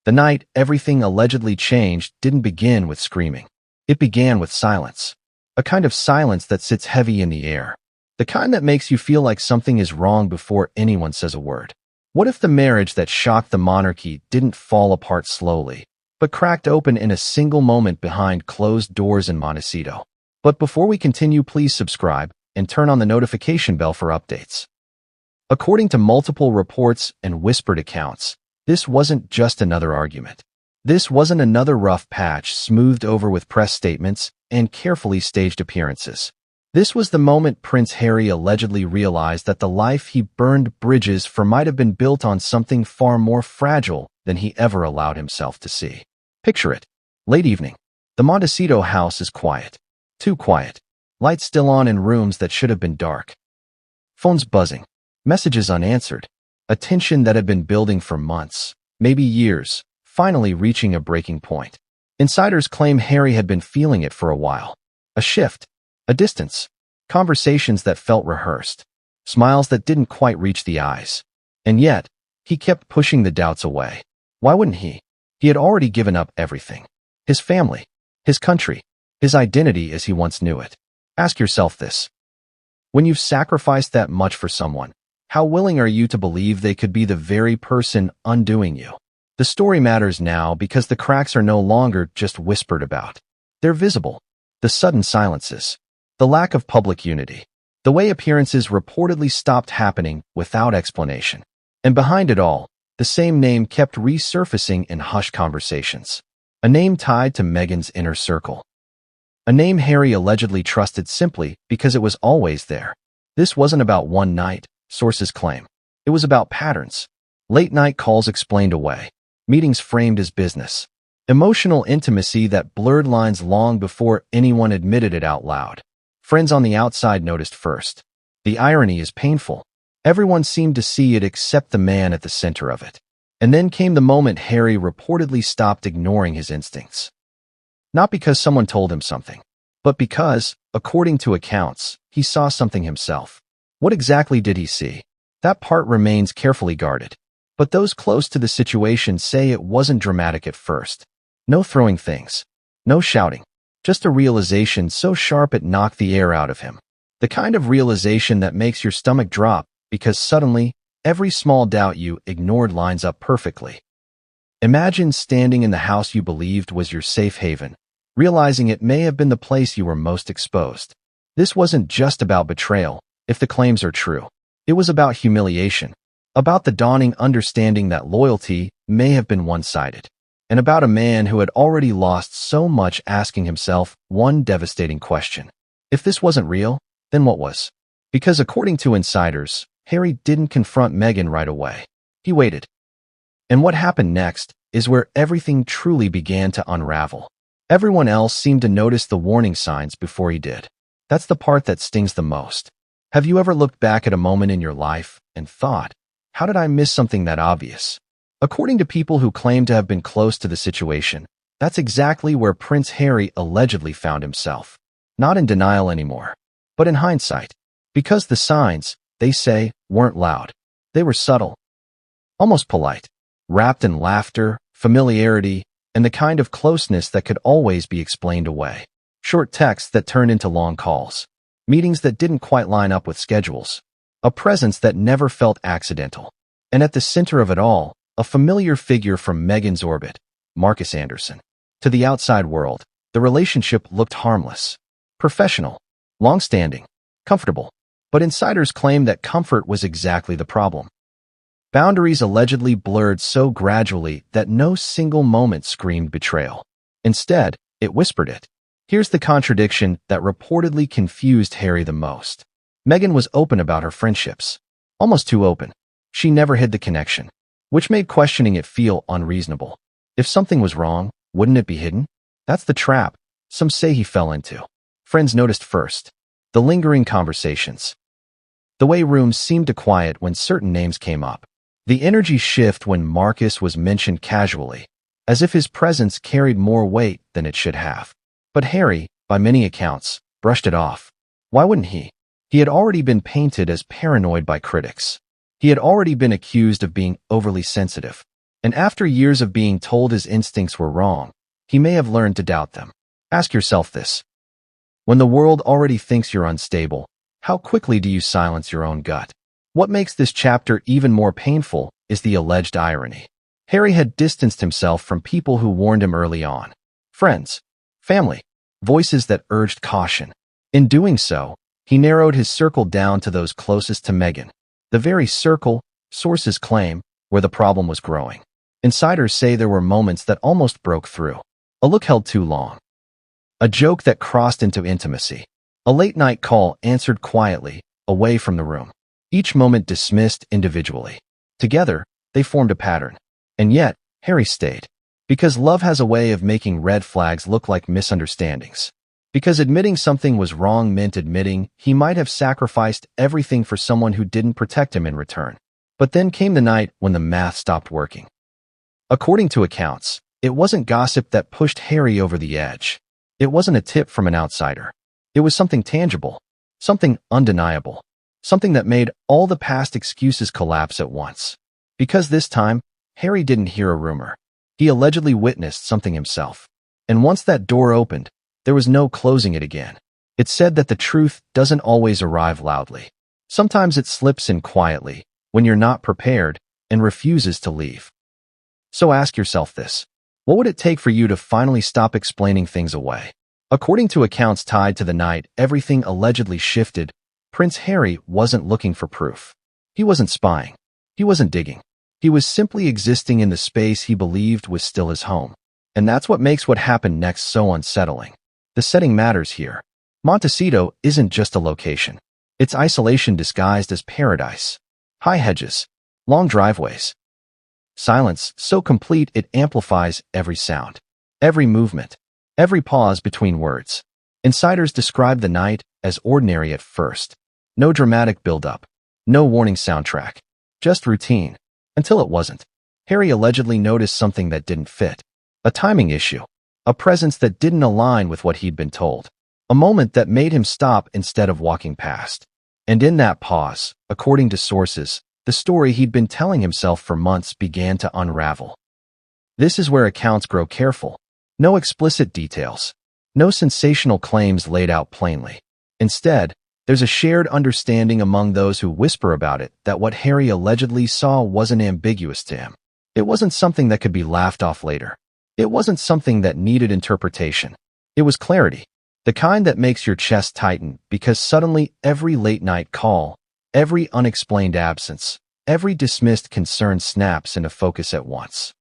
The night everything allegedly changed didn't begin with screaming. It began with silence. A kind of silence that sits heavy in the air. The kind that makes you feel like something is wrong before anyone says a word. What if the marriage that shocked the monarchy didn't fall apart slowly, but cracked open in a single moment behind closed doors in Montecito? But before we continue, please subscribe and turn on the notification bell for updates. According to multiple reports and whispered accounts, this wasn't just another argument. This wasn't another rough patch smoothed over with press statements and carefully staged appearances. This was the moment Prince Harry allegedly realized that the life he burned bridges for might have been built on something far more fragile than he ever allowed himself to see. Picture it. Late evening. The Montecito house is quiet. Too quiet. Lights still on in rooms that should have been dark. Phones buzzing. Messages unanswered. A tension that had been building for months, maybe years, finally reaching a breaking point. Insiders claim Harry had been feeling it for a while. A shift. A distance. Conversations that felt rehearsed. Smiles that didn't quite reach the eyes. And yet, he kept pushing the doubts away. Why wouldn't he? He had already given up everything. His family. His country. His identity as he once knew it. Ask yourself this. When you've sacrificed that much for someone, how willing are you to believe they could be the very person undoing you? The story matters now because the cracks are no longer just whispered about. They're visible. The sudden silences. The lack of public unity. The way appearances reportedly stopped happening without explanation. And behind it all, the same name kept resurfacing in hushed conversations. A name tied to Meghan's inner circle. A name Harry allegedly trusted simply because it was always there. This wasn't about one night, sources claim. It was about patterns. Late-night calls explained away. Meetings framed as business. Emotional intimacy that blurred lines long before anyone admitted it out loud. Friends on the outside noticed first. The irony is painful. Everyone seemed to see it except the man at the center of it. And then came the moment Harry reportedly stopped ignoring his instincts. Not because someone told him something, but because, according to accounts, he saw something himself. What exactly did he see? That part remains carefully guarded. But those close to the situation say it wasn't dramatic at first. No throwing things. No shouting. Just a realization so sharp it knocked the air out of him. The kind of realization that makes your stomach drop because suddenly, every small doubt you ignored lines up perfectly. Imagine standing in the house you believed was your safe haven, realizing it may have been the place you were most exposed. This wasn't just about betrayal, if the claims are true. It was about humiliation, about the dawning understanding that loyalty may have been one-sided, and about a man who had already lost so much asking himself one devastating question. If this wasn't real, then what was? Because according to insiders, Harry didn't confront Meghan right away. He waited. And what happened next is where everything truly began to unravel. Everyone else seemed to notice the warning signs before he did. That's the part that stings the most. Have you ever looked back at a moment in your life and thought, how did I miss something that obvious? According to people who claim to have been close to the situation, that's exactly where Prince Harry allegedly found himself. Not in denial anymore, but in hindsight. Because the signs, they say, weren't loud. They were subtle. Almost polite. Wrapped in laughter, familiarity, and the kind of closeness that could always be explained away. Short texts that turned into long calls. Meetings that didn't quite line up with schedules. A presence that never felt accidental. And at the center of it all, a familiar figure from Meghan's orbit, Markus Anderson. To the outside world, the relationship looked harmless. Professional. Long-standing. Comfortable. But insiders claim that comfort was exactly the problem. Boundaries allegedly blurred so gradually that no single moment screamed betrayal. Instead, it whispered it. Here's the contradiction that reportedly confused Harry the most. Meghan was open about her friendships. Almost too open. She never hid the connection, which made questioning it feel unreasonable. If something was wrong, wouldn't it be hidden? That's the trap some say he fell into. Friends noticed first. The lingering conversations. The way rooms seemed to quiet when certain names came up. The energy shift when Markus was mentioned casually, as if his presence carried more weight than it should have. But Harry, by many accounts, brushed it off. Why wouldn't he? He had already been painted as paranoid by critics. He had already been accused of being overly sensitive. And after years of being told his instincts were wrong, he may have learned to doubt them. Ask yourself this. When the world already thinks you're unstable, how quickly do you silence your own gut? What makes this chapter even more painful is the alleged irony. Harry had distanced himself from people who warned him early on. Friends, family, voices that urged caution. In doing so, he narrowed his circle down to those closest to Meghan. The very circle, sources claim, where the problem was growing. Insiders say there were moments that almost broke through. A look held too long. A joke that crossed into intimacy. A late-night call answered quietly, away from the room. Each moment dismissed individually. Together, they formed a pattern. And yet, Harry stayed. Because love has a way of making red flags look like misunderstandings. Because admitting something was wrong meant admitting he might have sacrificed everything for someone who didn't protect him in return. But then came the night when the math stopped working. According to accounts, it wasn't gossip that pushed Harry over the edge. It wasn't a tip from an outsider. It was something tangible, something undeniable, something that made all the past excuses collapse at once. Because this time, Harry didn't hear a rumor. He allegedly witnessed something himself. And once that door opened, there was no closing it again. It said that the truth doesn't always arrive loudly. Sometimes it slips in quietly, when you're not prepared, and refuses to leave. So ask yourself this. What would it take for you to finally stop explaining things away? According to accounts tied to the night everything allegedly shifted, Prince Harry wasn't looking for proof. He wasn't spying. He wasn't digging. He was simply existing in the space he believed was still his home. And that's what makes what happened next so unsettling. The setting matters here. Montecito isn't just a location. It's isolation disguised as paradise. High hedges, long driveways. Silence so complete it amplifies every sound, every movement, every pause between words. Insiders describe the night as ordinary at first. No dramatic build-up, no warning soundtrack, just routine. Until it wasn't. Harry allegedly noticed something that didn't fit. A timing issue. A presence that didn't align with what he'd been told. A moment that made him stop instead of walking past. And in that pause, according to sources, the story he'd been telling himself for months began to unravel. This is where accounts grow careful. No explicit details. No sensational claims laid out plainly. Instead, there's a shared understanding among those who whisper about it that what Harry allegedly saw wasn't ambiguous to him. It wasn't something that could be laughed off later. It wasn't something that needed interpretation. It was clarity. The kind that makes your chest tighten because suddenly every late-night call, every unexplained absence, every dismissed concern snaps into focus at once.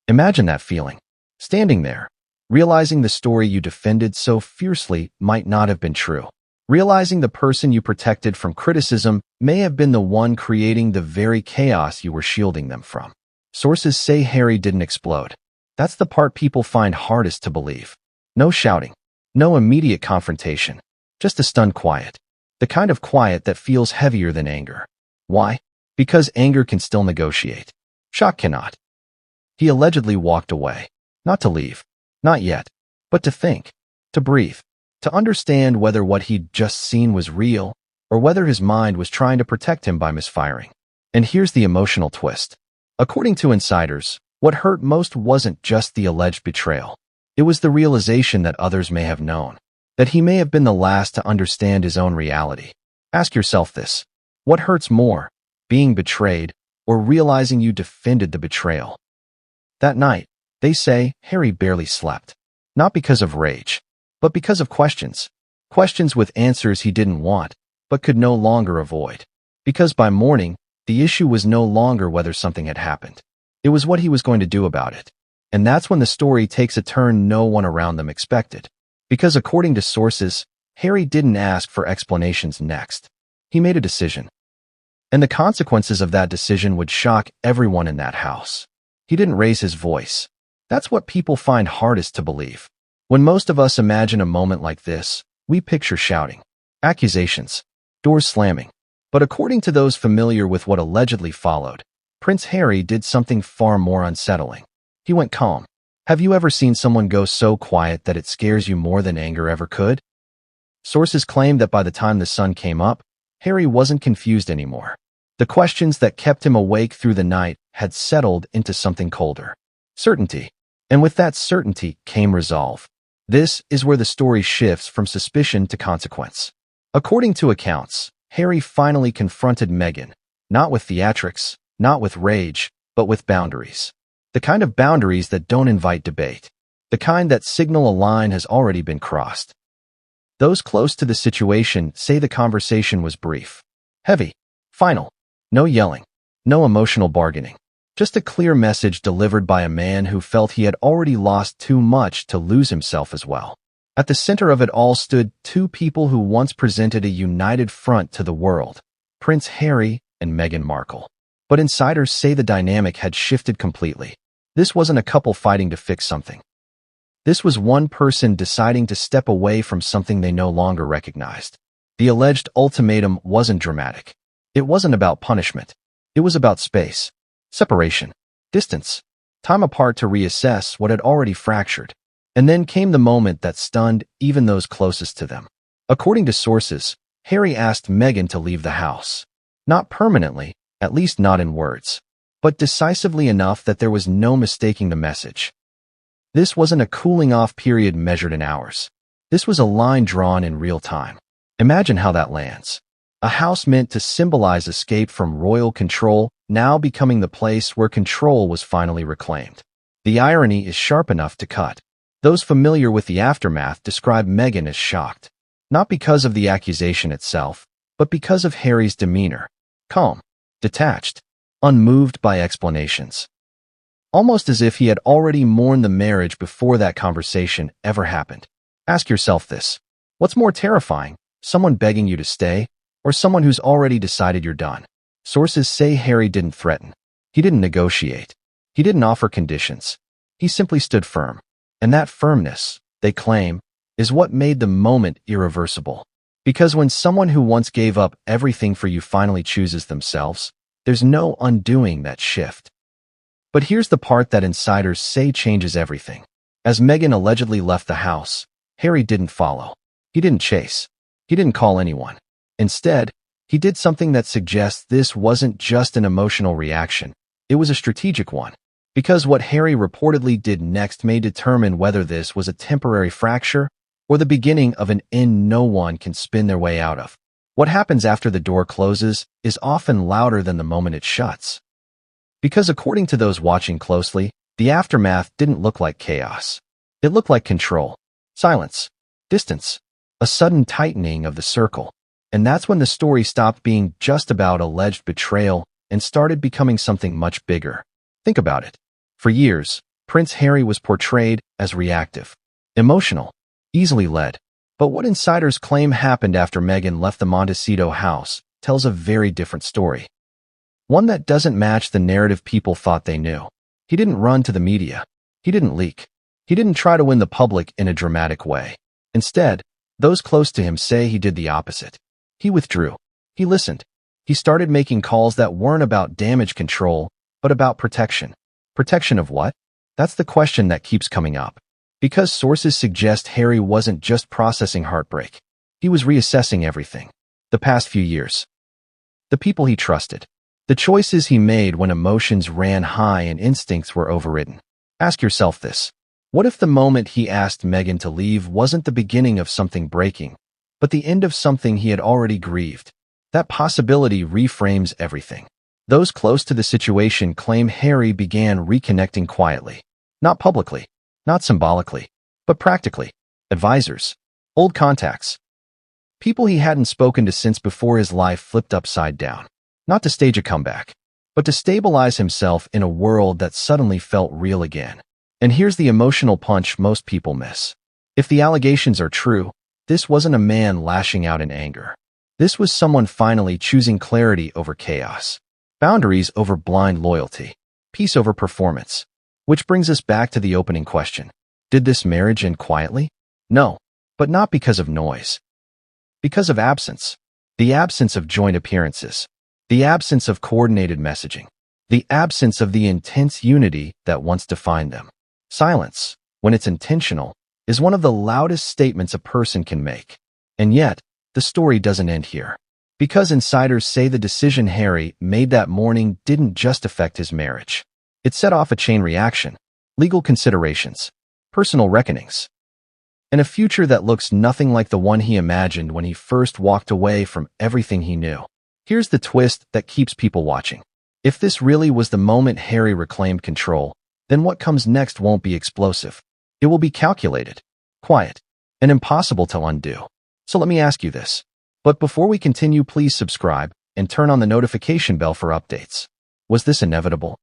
Imagine that feeling. Standing there, realizing the story you defended so fiercely might not have been true. Realizing the person you protected from criticism may have been the one creating the very chaos you were shielding them from. Sources say Harry didn't explode. That's the part people find hardest to believe. No shouting. No immediate confrontation. Just a stunned quiet. The kind of quiet that feels heavier than anger. Why? Because anger can still negotiate. Shock cannot. He allegedly walked away. Not to leave. Not yet. But to think. To breathe. To understand whether what he'd just seen was real, or whether his mind was trying to protect him by misfiring. And here's the emotional twist. According to insiders, what hurt most wasn't just the alleged betrayal. It was the realization that others may have known. That he may have been the last to understand his own reality. Ask yourself this. What hurts more, being betrayed, or realizing you defended the betrayal? That night, they say, Harry barely slept. Not because of rage, but because of questions. Questions with answers he didn't want, but could no longer avoid. Because by morning, the issue was no longer whether something had happened. It was what he was going to do about it. And that's when the story takes a turn no one around them expected. Because according to sources, Harry didn't ask for explanations next. He made a decision. And the consequences of that decision would shock everyone in that house. He didn't raise his voice. That's what people find hardest to believe. When most of us imagine a moment like this, we picture shouting, accusations, doors slamming. But according to those familiar with what allegedly followed, Prince Harry did something far more unsettling. He went calm. Have you ever seen someone go so quiet that it scares you more than anger ever could? Sources claim that by the time the sun came up, Harry wasn't confused anymore. The questions that kept him awake through the night had settled into something colder. Certainty. And with that certainty came resolve. This is where the story shifts from suspicion to consequence. According to accounts, Harry finally confronted Meghan, not with theatrics, not with rage, but with boundaries. The kind of boundaries that don't invite debate. The kind that signal a line has already been crossed. Those close to the situation say the conversation was brief, heavy, final. No yelling, no emotional bargaining. Just a clear message delivered by a man who felt he had already lost too much to lose himself as well. At the center of it all stood two people who once presented a united front to the world, Prince Harry and Meghan Markle. But insiders say the dynamic had shifted completely. This wasn't a couple fighting to fix something. This was one person deciding to step away from something they no longer recognized. The alleged ultimatum wasn't dramatic. It wasn't about punishment. It was about space, separation, distance, time apart to reassess what had already fractured. And then came the moment that stunned even those closest to them. According to sources, Harry asked Meghan to leave the house. Not permanently, at least not in words, but decisively enough that there was no mistaking the message. This wasn't a cooling-off period measured in hours. This was a line drawn in real time. Imagine how that lands. A house meant to symbolize escape from royal control, now becoming the place where control was finally reclaimed. The irony is sharp enough to cut. Those familiar with the aftermath describe Meghan as shocked, not because of the accusation itself, but because of Harry's demeanor. Calm, detached, unmoved by explanations. Almost as if he had already mourned the marriage before that conversation ever happened. Ask yourself this. What's more terrifying, someone begging you to stay, or someone who's already decided you're done? Sources say Harry didn't threaten. He didn't negotiate. He didn't offer conditions. He simply stood firm. And that firmness, they claim, is what made the moment irreversible. Because when someone who once gave up everything for you finally chooses themselves, there's no undoing that shift. But here's the part that insiders say changes everything. As Meghan allegedly left the house, Harry didn't follow. He didn't chase. He didn't call anyone. Instead, he did something that suggests this wasn't just an emotional reaction. It was a strategic one. Because what Harry reportedly did next may determine whether this was a temporary fracture or the beginning of an end no one can spin their way out of. What happens after the door closes is often louder than the moment it shuts. Because according to those watching closely, the aftermath didn't look like chaos. It looked like control, silence, distance, a sudden tightening of the circle. And that's when the story stopped being just about alleged betrayal and started becoming something much bigger. Think about it. For years, Prince Harry was portrayed as reactive, emotional, easily led. But what insiders claim happened after Meghan left the Montecito house tells a very different story. One that doesn't match the narrative people thought they knew. He didn't run to the media. He didn't leak. He didn't try to win the public in a dramatic way. Instead, those close to him say he did the opposite. He withdrew. He listened. He started making calls that weren't about damage control, but about protection. Protection of what? That's the question that keeps coming up. Because sources suggest Harry wasn't just processing heartbreak. He was reassessing everything. The past few years. The people he trusted. The choices he made when emotions ran high and instincts were overridden. Ask yourself this. What if the moment he asked Meghan to leave wasn't the beginning of something breaking, but the end of something he had already grieved? That possibility reframes everything. Those close to the situation claim Harry began reconnecting quietly. Not publicly, not symbolically, but practically. Advisors, old contacts, people he hadn't spoken to since before his life flipped upside down. Not to stage a comeback, but to stabilize himself in a world that suddenly felt real again. And here's the emotional punch most people miss. If the allegations are true, this wasn't a man lashing out in anger. This was someone finally choosing clarity over chaos. Boundaries over blind loyalty. Peace over performance. Which brings us back to the opening question. Did this marriage end quietly? No, but not because of noise. Because of absence. The absence of joint appearances. The absence of coordinated messaging. The absence of the intense unity that once defined them. Silence, when it's intentional, is one of the loudest statements a person can make. And yet, the story doesn't end here. Because insiders say the decision Harry made that morning didn't just affect his marriage. It set off a chain reaction, legal considerations, personal reckonings, and a future that looks nothing like the one he imagined when he first walked away from everything he knew. Here's the twist that keeps people watching. If this really was the moment Harry reclaimed control, then what comes next won't be explosive. It will be calculated, quiet, and impossible to undo. So let me ask you this. But before we continue, please subscribe and turn on the notification bell for updates. Was this inevitable?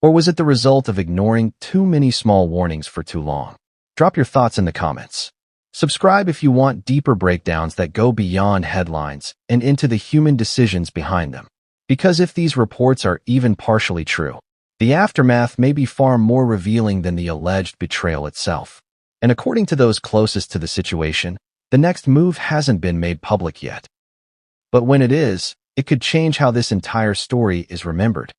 Or was it the result of ignoring too many small warnings for too long? Drop your thoughts in the comments. Subscribe if you want deeper breakdowns that go beyond headlines and into the human decisions behind them. Because if these reports are even partially true, the aftermath may be far more revealing than the alleged betrayal itself. And according to those closest to the situation, the next move hasn't been made public yet. But when it is, it could change how this entire story is remembered.